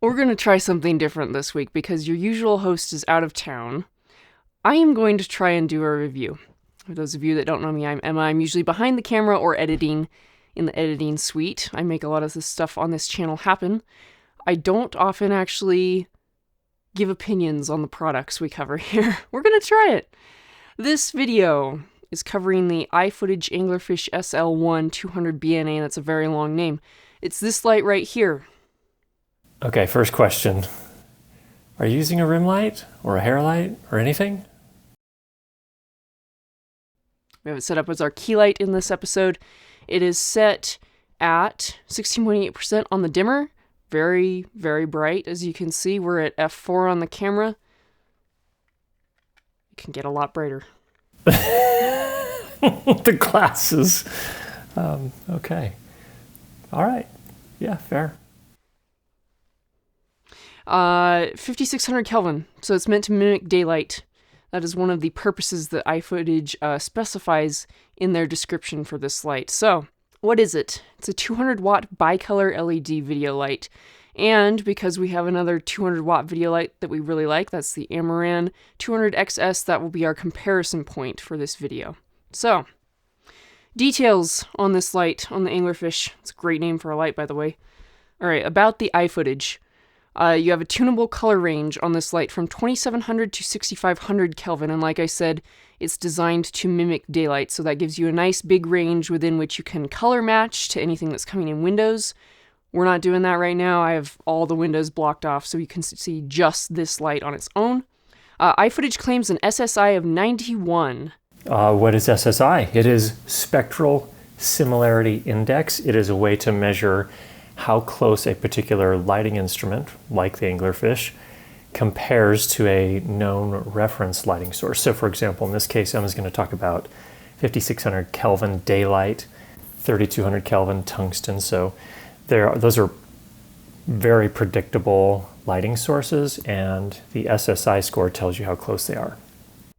We're going to try something different this week because your usual host is out of town. I am going to try and do a review. For those of you that don't know me, I'm Emma. I'm usually behind the camera or editing in the editing suite. I make a lot of this stuff on this channel happen. I don't often actually give opinions on the products we cover here. We're going to try it. This video is covering the iFootage Anglerfish SL1 200 BNA. That's a very long name. It's this light right here. Okay, first question. Are you using a rim light or a hair light or anything? We have it set up as our key light in this episode. It is set at 16.8% on the dimmer. Very, very bright. As you can see, we're at f4 on the camera. It can get a lot brighter. The glasses. Okay. All right. Yeah, fair. 5600 Kelvin, so it's meant to mimic daylight. That is one of the purposes that iFootage specifies in their description for this light. So, what is it? It's a 200 watt bicolor LED video light. And because we have another 200 watt video light that we really like, that's the Amaran 200XS, that will be our comparison point for this video. So, details on this light, on the Anglerfish. It's a great name for a light, by the way. Alright, about the iFootage. You have a tunable color range on this light from 2700 to 6500 Kelvin, and like I said, it's designed to mimic daylight, so that gives you a nice big range within which you can color match to anything that's coming in windows. We're not doing that right now. I have all the windows blocked off so you can see just this light on its own. iFootage claims an SSI of 91. What is SSI? It is Spectral Similarity Index. It is a way to measure how close a particular lighting instrument, like the Anglerfish, compares to a known reference lighting source. So for example, in this case, Emma's going to talk about 5600 Kelvin daylight, 3200 Kelvin tungsten. So those are very predictable lighting sources, and the SSI score tells you how close they are.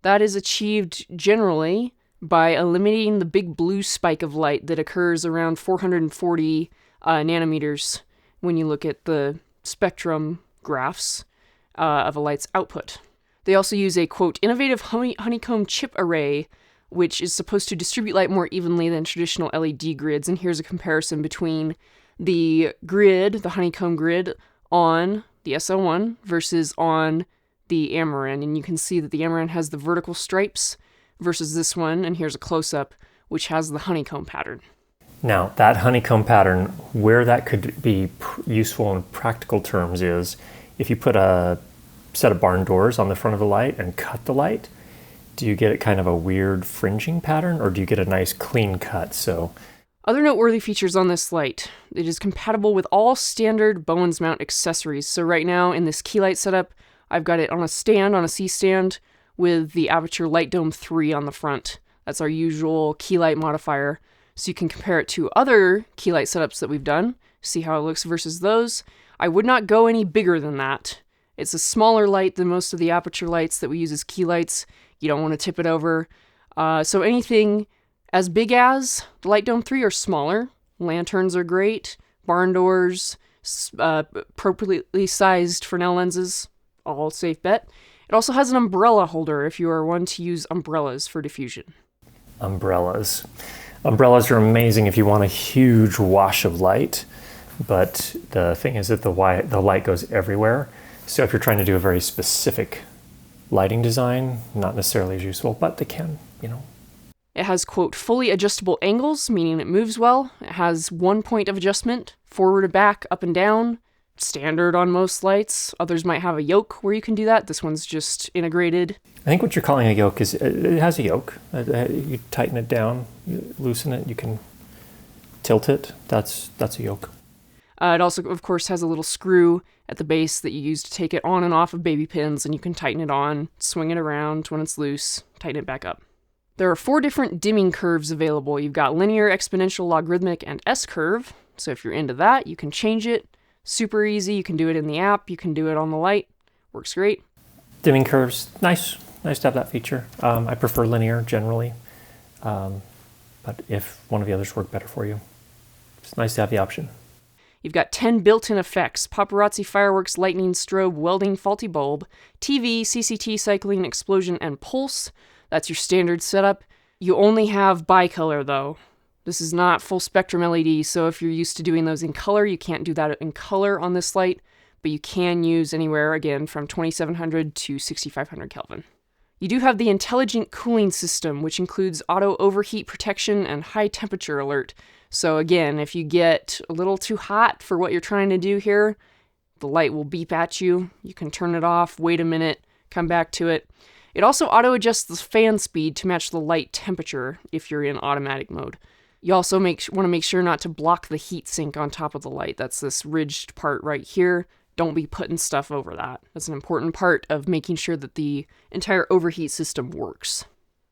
That is achieved generally by eliminating the big blue spike of light that occurs around 440 nanometers when you look at the spectrum graphs of a light's output. They also use a, quote, innovative honeycomb chip array, which is supposed to distribute light more evenly than traditional LED grids. And here's a comparison between the grid, the honeycomb grid, on the SL1 versus on the Amaran. And you can see that the Amaran has the vertical stripes versus this one, and here's a close-up, which has the honeycomb pattern. Now, that honeycomb pattern, where that could be useful in practical terms is if you put a set of barn doors on the front of the light and cut the light, do you get kind of a weird fringing pattern, or do you get a nice clean cut? So, other noteworthy features on this light. It is compatible with all standard Bowens mount accessories. So right now in this key light setup, I've got it on a stand, on a C-stand, with the Aperture Light Dome 3 on the front. That's our usual key light modifier. So you can compare it to other key light setups that we've done, see how it looks versus those. I would not go any bigger than that. It's a smaller light than most of the aperture lights that we use as key lights. You don't want to tip it over. So anything as big as the Light Dome 3 or smaller. Lanterns are great. Barn doors, appropriately sized Fresnel lenses, all safe bet. It also has an umbrella holder if you are one to use umbrellas for diffusion. Umbrellas. Umbrellas are amazing if you want a huge wash of light, but the thing is that the light goes everywhere. So if you're trying to do a very specific lighting design, not necessarily as useful, but they can, It has, quote, fully adjustable angles, meaning it moves well. It has 1 point of adjustment, forward to back, up and down. Standard on most lights. Others might have a yoke where you can do that. This one's just integrated. I think what you're calling a yoke is, it has a yoke. You tighten it down, you loosen it, you can tilt it. That's a yoke. It also, of course, has a little screw at the base that you use to take it on and off of baby pins, and you can tighten it on, swing it around when it's loose, tighten it back up. There are 4 different dimming curves available. You've got linear, exponential, logarithmic, and S-curve. So if you're into that, you can change it. Super easy. You can do it in the app. You can do it on the light. Works great. Dimming curves, nice to have that feature. I prefer linear generally, but if one of the others work better for you, it's nice to have the option. You've got 10 built-in effects: paparazzi, fireworks, lightning, strobe, welding, faulty bulb, TV, CCT, cycling, explosion, and pulse. That's your standard setup. You only have bicolor though. This is not full spectrum LED, so if you're used to doing those in color, you can't do that in color on this light, but you can use anywhere, again, from 2700 to 6500 Kelvin. You do have the intelligent cooling system, which includes auto overheat protection and high temperature alert. So again, if you get a little too hot for what you're trying to do here, the light will beep at you. You can turn it off, wait a minute, come back to it. It also auto adjusts the fan speed to match the light temperature if you're in automatic mode. You also want to make sure not to block the heat sink on top of the light. That's this ridged part right here. Don't be putting stuff over that. That's an important part of making sure that the entire overheat system works.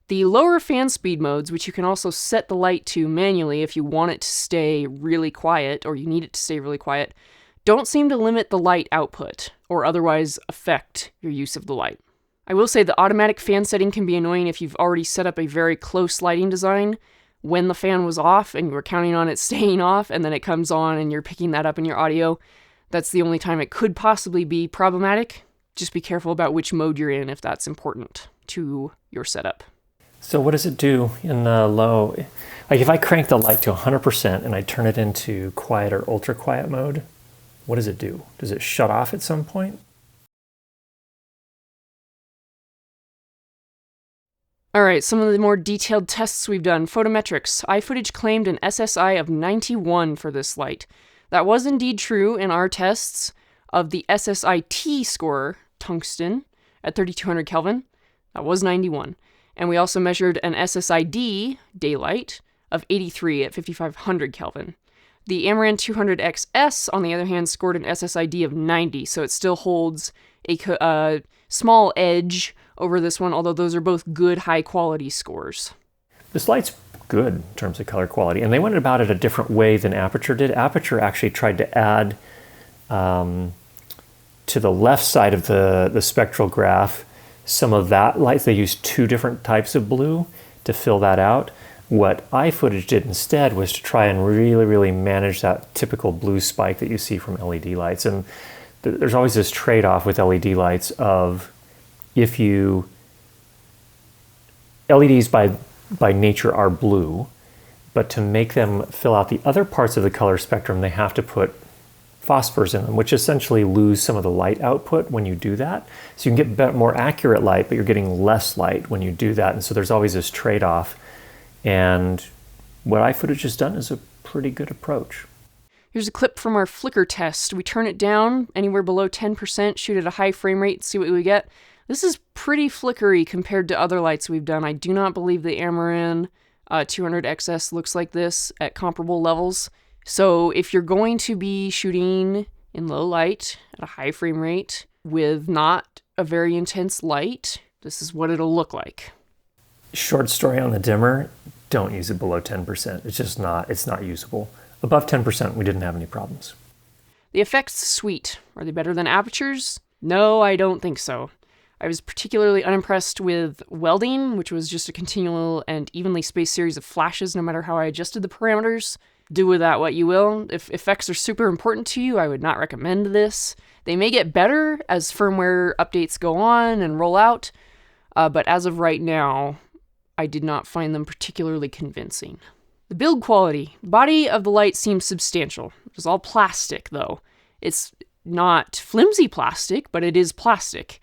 The lower fan speed modes, which you can also set the light to manually if you want it to stay really quiet or you need it to stay really quiet, don't seem to limit the light output or otherwise affect your use of the light. I will say the automatic fan setting can be annoying if you've already set up a very close lighting design when the fan was off and you were counting on it staying off, and then it comes on and you're picking that up in your audio. That's the only time it could possibly be problematic. Just be careful about which mode you're in if that's important to your setup. So what does it do in the low? Like if I crank the light to 100% and I turn it into quiet or ultra quiet mode, what does it do? Does it shut off at some point? All right, some of the more detailed tests we've done. Photometrics. iFootage claimed an SSI of 91 for this light. That was indeed true in our tests of the SSIT score, tungsten, at 3200 Kelvin. That was 91. And we also measured an SSID, daylight, of 83 at 5500 Kelvin. The Amaran 200XS, on the other hand, scored an SSID of 90, so it still holds a small edge over this one, although those are both good high-quality scores. This light's good in terms of color quality, and they went about it a different way than Aperture did. Aperture actually tried to add to the left side of the spectral graph some of that light. They used two different types of blue to fill that out. What iFootage did instead was to try and really, really manage that typical blue spike that you see from LED lights. And there's always this trade-off with LED lights of if you... LEDs by nature are blue, but to make them fill out the other parts of the color spectrum, they have to put phosphors in them, which essentially lose some of the light output when you do that. So you can get more accurate light, but you're getting less light when you do that. And so there's always this trade-off. And what iFootage has done is a pretty good approach. Here's a clip from our flicker test. We turn it down anywhere below 10%, shoot at a high frame rate, see what we get. This is pretty flickery compared to other lights we've done. I do not believe the Amaran 200XS looks like this at comparable levels. So if you're going to be shooting in low light at a high frame rate with not a very intense light, this is what it'll look like. Short story on the dimmer, don't use it below 10%. It's not usable. Above 10%, we didn't have any problems. The effects suite. Are they better than Aperture's? No, I don't think so. I was particularly unimpressed with welding, which was just a continual and evenly spaced series of flashes no matter how I adjusted the parameters. Do with that what you will. If effects are super important to you, I would not recommend this. They may get better as firmware updates go on and roll out, but as of right now, I did not find them particularly convincing. The build quality. Body of the light seems substantial. It's all plastic, though. It's not flimsy plastic, but it is plastic.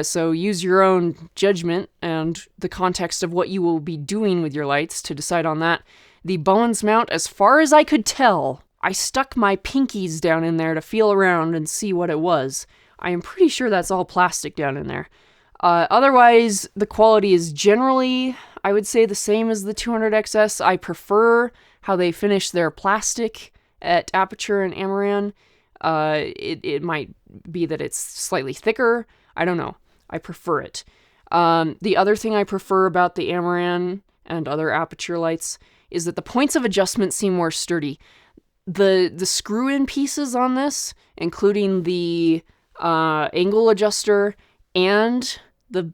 So use your own judgment and the context of what you will be doing with your lights to decide on that. The Bowens mount, as far as I could tell, I stuck my pinkies down in there to feel around and see what it was. I am pretty sure that's all plastic down in there. Otherwise, the quality is generally, I would say, the same as the 200XS. I prefer how they finish their plastic at Aperture and Amaran. It might be that it's slightly thicker. I don't know. I prefer it. The other thing I prefer about the Amaran and other Aperture lights is that the points of adjustment seem more sturdy. The screw-in pieces on this, including the angle adjuster and the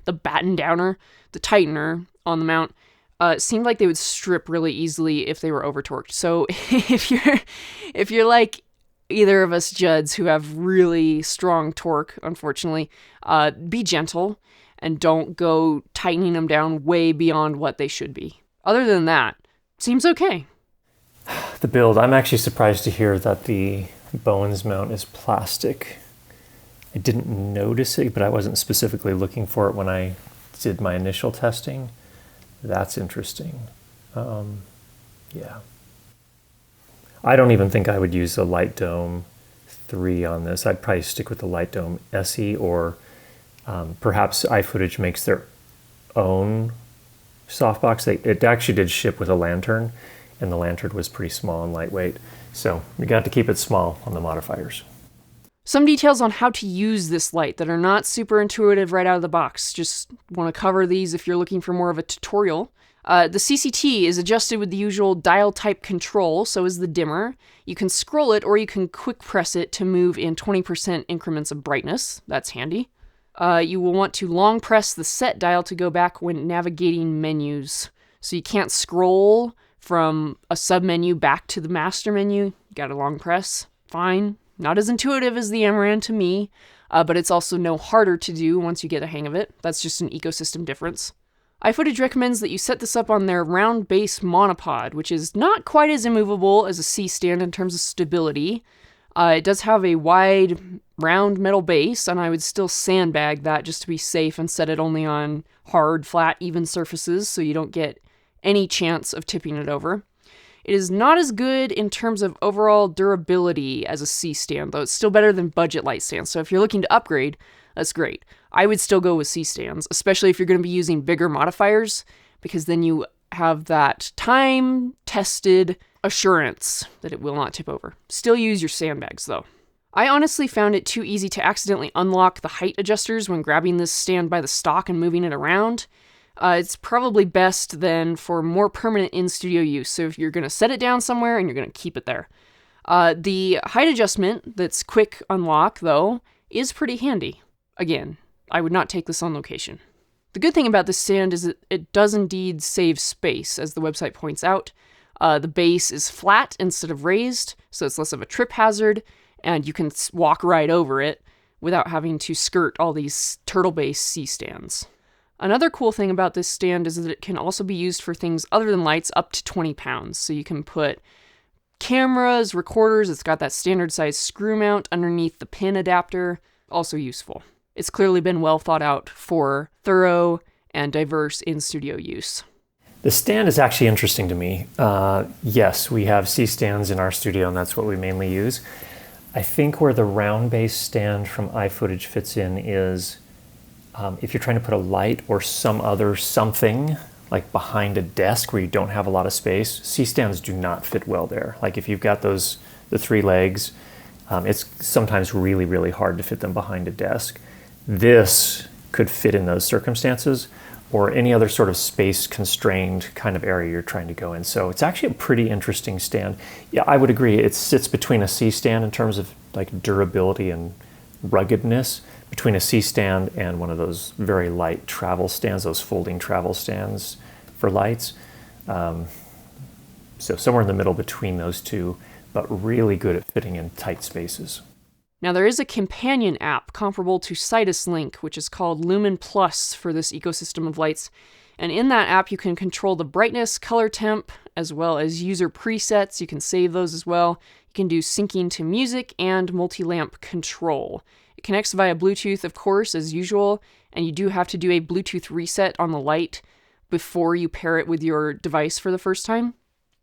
batten downer, the tightener on the mount, It seemed like they would strip really easily if they were over torqued. So if you're like either of us Judds who have really strong torque, unfortunately, be gentle and don't go tightening them down way beyond what they should be. Other than that, seems okay. The build, I'm actually surprised to hear that the Bowens mount is plastic. I didn't notice it, but I wasn't specifically looking for it when I did my initial testing. That's interesting. Yeah. I don't even think I would use the Light Dome 3 on this. I'd probably stick with the Light Dome SE, or perhaps iFootage makes their own softbox. It actually did ship with a lantern, and the lantern was pretty small and lightweight. So you got to keep it small on the modifiers. Some details on how to use this light that are not super intuitive right out of the box. Just want to cover these if you're looking for more of a tutorial. The CCT is adjusted with the usual dial type control, so is the dimmer. You can scroll it or you can quick press it to move in 20% increments of brightness. That's handy. You will want to long press the set dial to go back when navigating menus. So you can't scroll from a submenu back to the master menu. You gotta long press. Fine. Not as intuitive as the Amaran to me, but it's also no harder to do once you get a hang of it. That's just an ecosystem difference. iFootage recommends that you set this up on their round base monopod, which is not quite as immovable as a C-stand in terms of stability. It does have a wide, round metal base, and I would still sandbag that just to be safe and set it only on hard, flat, even surfaces so you don't get any chance of tipping it over. It is not as good in terms of overall durability as a C-stand, though it's still better than budget light stands, so if you're looking to upgrade, that's great. I would still go with C-stands, especially if you're going to be using bigger modifiers, because then you have that time-tested assurance that it will not tip over. Still use your sandbags, though. I honestly found it too easy to accidentally unlock the height adjusters when grabbing this stand by the stock and moving it around. It's probably best then for more permanent in-studio use, so if you're going to set it down somewhere and you're going to keep it there. The height adjustment that's quick unlock, though, is pretty handy. Again, I would not take this on location. The good thing about this stand is that it does indeed save space, as the website points out. The base is flat instead of raised, so it's less of a trip hazard, and you can walk right over it without having to skirt all these turtle-base C-stands. Another cool thing about this stand is that it can also be used for things other than lights up to 20 pounds. So you can put cameras, recorders, it's got that standard size screw mount underneath the pin adapter, also useful. It's clearly been well thought out for thorough and diverse in-studio use. The stand is actually interesting to me. Yes, we have C-stands in our studio and that's what we mainly use. I think where the round base stand from iFootage fits in is if you're trying to put a light or some other something like behind a desk where you don't have a lot of space, C-stands do not fit well there. Like if you've got the 3 legs, it's sometimes really, really hard to fit them behind a desk. This could fit in those circumstances or any other sort of space constrained kind of area you're trying to go in. So it's actually a pretty interesting stand. Yeah, I would agree. It sits between a C-stand in terms of like durability and ruggedness, between a C-stand and one of those very light travel stands, those folding travel stands for lights. So somewhere in the middle between those two, but really good at fitting in tight spaces. Now there is a companion app comparable to Sidus Link, which is called Lumin Plus for this ecosystem of lights. And in that app you can control the brightness, color temp, as well as user presets. You can save those as well. You can do syncing to music and multi-lamp control. It connects via Bluetooth, of course, as usual, and you do have to do a Bluetooth reset on the light before you pair it with your device for the first time.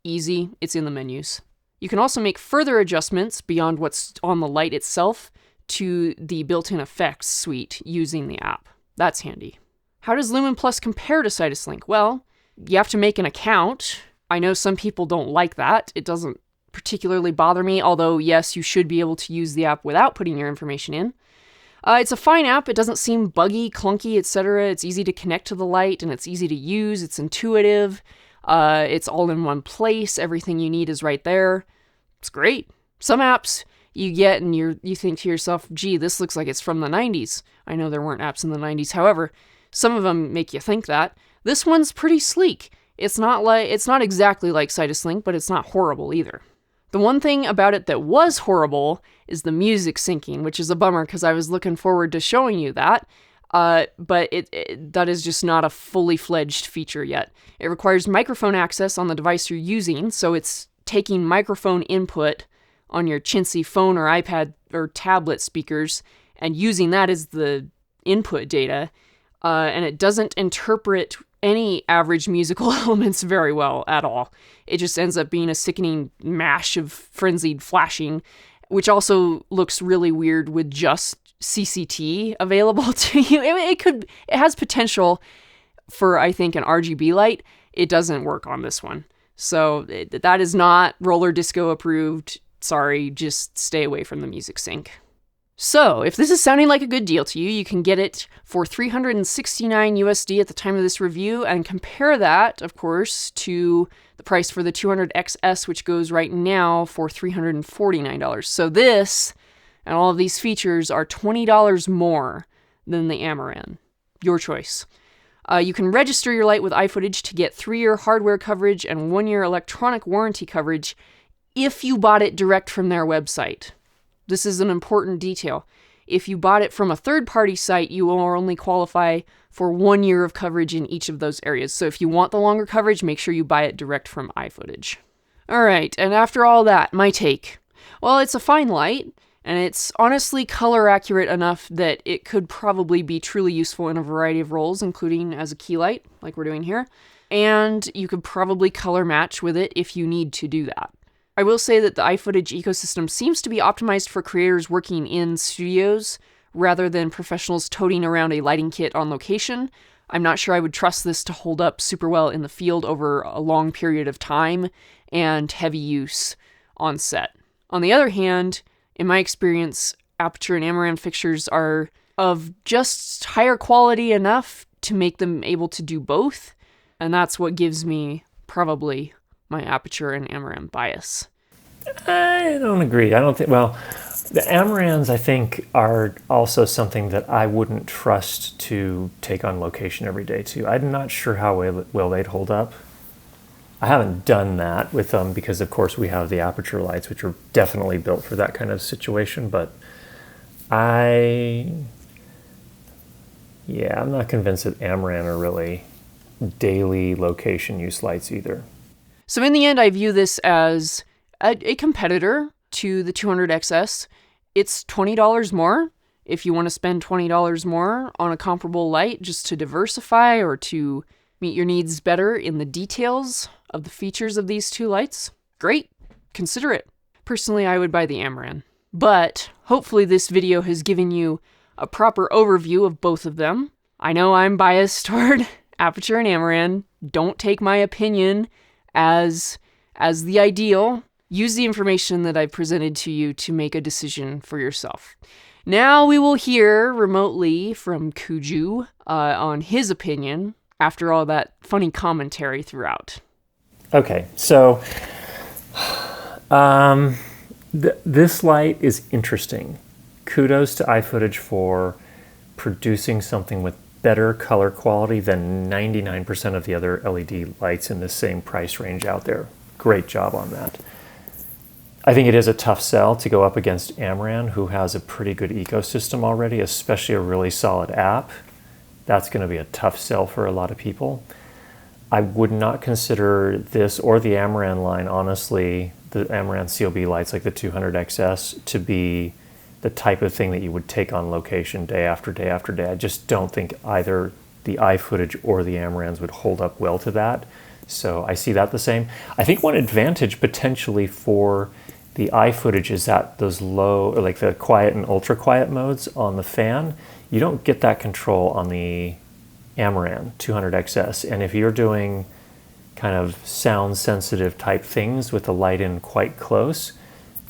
Easy, it's in the menus. You can also make further adjustments beyond what's on the light itself to the built-in effects suite using the app. That's handy. How does Lumin Plus compare to Sidus Link? Well, you have to make an account. I know some people don't like that. It doesn't particularly bother me, although yes, you should be able to use the app without putting your information in. It's a fine app. It doesn't seem buggy, clunky, etc. It's easy to connect to the light and it's easy to use. It's intuitive. It's all in one place. Everything you need is right there. It's great. Some apps you get and you think to yourself, gee, this looks like it's from the 90s. I know there weren't apps in the 90s. However, some of them make you think that. This one's pretty sleek. It's not exactly like Sidus Link, but it's not horrible either. The one thing about it that was horrible is the music syncing, which is a bummer because I was looking forward to showing you that. But that is just not a fully fledged feature yet. It requires microphone access on the device you're using, so it's taking microphone input on your chintzy phone or iPad or tablet speakers and using that as the input data, and it doesn't interpret any average musical elements very well at all. It just ends up being a sickening mash of frenzied flashing, which also looks really weird with just CCT available to you. It has potential for, I think, an RGB light. It doesn't work on this one. So that is not roller disco approved. Sorry, just stay away from the music sync. So, if this is sounding like a good deal to you, you can get it for $369 USD at the time of this review, and compare that, of course, to the price for the 200XS, which goes right now for $349. So this and all of these features are $20 more than the Amaran. Your choice. You can register your light with iFootage to get 3-year hardware coverage and 1-year electronic warranty coverage if you bought it direct from their website. This is an important detail. If you bought it from a third-party site, you will only qualify for 1 year of coverage in each of those areas. So if you want the longer coverage, make sure you buy it direct from iFootage. All right, and after all that, my take. Well, it's a fine light, and it's honestly color accurate enough that it could probably be truly useful in a variety of roles, including as a key light, like we're doing here. And you could probably color match with it if you need to do that. I will say that the iFootage ecosystem seems to be optimized for creators working in studios rather than professionals toting around a lighting kit on location. I'm not sure I would trust this to hold up super well in the field over a long period of time and heavy use on set. On the other hand, in my experience, Aperture and Amaran fixtures are of just higher quality enough to make them able to do both, and that's what gives me probably my Aperture and Amaran bias. I don't agree. I don't think, well, the Amarans, I think, are also something that I wouldn't trust to take on location every day, too. I'm not sure how well they'd hold up. I haven't done that with them because, of course, we have the Aperture lights, which are definitely built for that kind of situation, but I'm not convinced that Amaran are really daily location use lights either. So in the end, I view this as a competitor to the 200XS. It's $20 more if you want to spend $20 more on a comparable light just to diversify or to meet your needs better in the details of the features of these two lights. Great, consider it. Personally, I would buy the Amaran. But hopefully this video has given you a proper overview of both of them. I know I'm biased toward Aperture and Amaran. Don't take my opinion as the ideal. Use the information that I've presented to you to make a decision for yourself. Now we will hear remotely from Kuju on his opinion after all that funny commentary throughout. Okay, so this light is interesting. Kudos to iFootage for producing something with better color quality than 99% of the other LED lights in the same price range out there. Great job on that. I think it is a tough sell to go up against Amaran, who has a pretty good ecosystem already, especially a really solid app. That's going to be a tough sell for a lot of people. I would not consider this or the Amaran line, honestly, the Amaran COB lights like the 200XS, to be the type of thing that you would take on location day after day after day. I just don't think either the iFootage or the Amarans would hold up well to that. So I see that the same. I think one advantage potentially for the iFootage is that those low, or like the quiet and ultra quiet modes on the fan, you don't get that control on the Amaran 200XS. And if you're doing kind of sound sensitive type things with the light in quite close,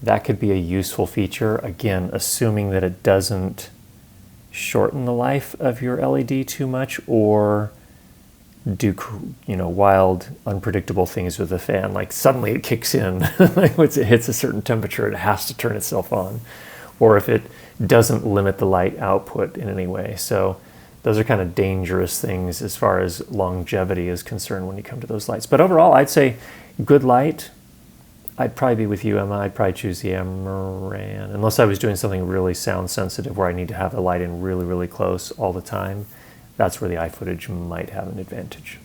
that could be a useful feature, again, assuming that it doesn't shorten the life of your LED too much or do, wild, unpredictable things with the fan. Like suddenly it kicks in, like once it hits a certain temperature, it has to turn itself on. Or if it doesn't limit the light output in any way. So those are kind of dangerous things as far as longevity is concerned when you come to those lights. But overall, I'd say good light. I'd probably be with you, Emma. I'd probably choose the Amaran, unless I was doing something really sound sensitive where I need to have the light in really, really close all the time. That's where the iFootage might have an advantage.